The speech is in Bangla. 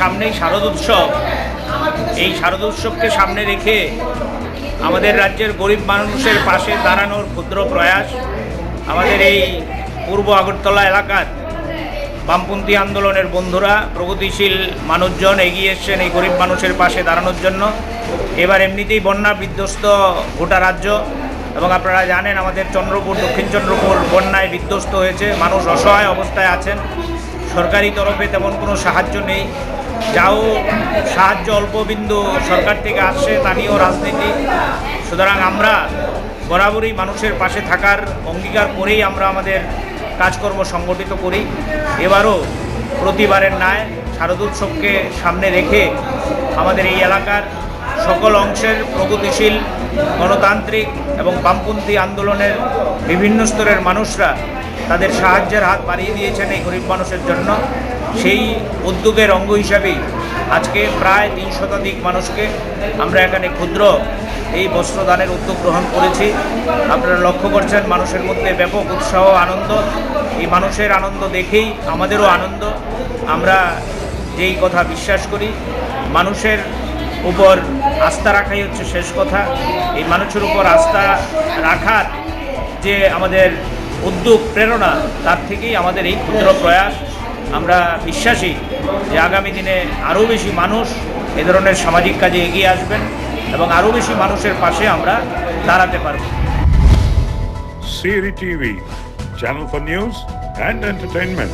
সামনেই শারদোৎসব। এই শারদোৎসবকে সামনে রেখে আমাদের রাজ্যের গরিব মানুষের পাশে দাঁড়ানোর ক্ষুদ্র প্রয়াস আমাদের এই পূর্ব আগরতলা এলাকার বামপন্থী আন্দোলনের বন্ধুরা, প্রগতিশীল মানুষজন এগিয়ে এসছেন এই গরিব মানুষের পাশে দাঁড়ানোর জন্য। এবার এমনিতেই বন্যা বিধ্বস্ত গোটা রাজ্য, এবং আপনারা জানেন আমাদের চন্দ্রপুর, দক্ষিণ চন্দ্রপুর বন্যায় বিধ্বস্ত হয়েছে, মানুষ অসহায় অবস্থায় আছেন। সরকারি তরফে তেমন কোনো সাহায্য নেই, যাও সাহায্য অল্পবিন্দু সরকার থেকে আসছে তা নিয়েও রাজনীতি। সুতরাং আমরা বরাবরই মানুষের পাশে থাকার অঙ্গীকার করেই আমরা আমাদের কাজকর্ম সংগঠিত করি। এবারও প্রতিবারের ন্যায় শারদোৎসবকে সামনে রেখে আমাদের এই এলাকার সকল অংশের প্রগতিশীল, গণতান্ত্রিক এবং বামপন্থী আন্দোলনের বিভিন্ন স্তরের মানুষরা তাদের সাহায্যের হাত বাড়িয়ে দিয়েছেন এই গরিব মানুষের জন্য। সেই উদ্যোগের অঙ্গ হিসাবেই আজকে প্রায় ৩ শতাধিক মানুষকে আমরা এখানে ক্ষুদ্র এই বস্ত্রদানের উদ্যোগ গ্রহণ করেছি। আপনারা লক্ষ্য করছেন মানুষের মধ্যে ব্যাপক উৎসাহ, আনন্দ। এই মানুষের আনন্দ দেখেই আমাদেরও আনন্দ। আমরা যেই কথা বিশ্বাস করি, মানুষের উপর আস্থা রাখাই হচ্ছে শেষ কথা। এই মানুষের উপর আস্থা রাখার যে আমাদের উদ্যোগ, প্রেরণা, তার থেকেই আমাদের এই ক্ষুদ্র প্রয়াস। আমরা বিশ্বাসী যে আগামী দিনে আরও বেশি মানুষ এ ধরনের সামাজিক কাজে এগিয়ে আসবেন এবং আরও বেশি মানুষের পাশে আমরা দাঁড়াতে পারব। CRI TV, channel for news and entertainment.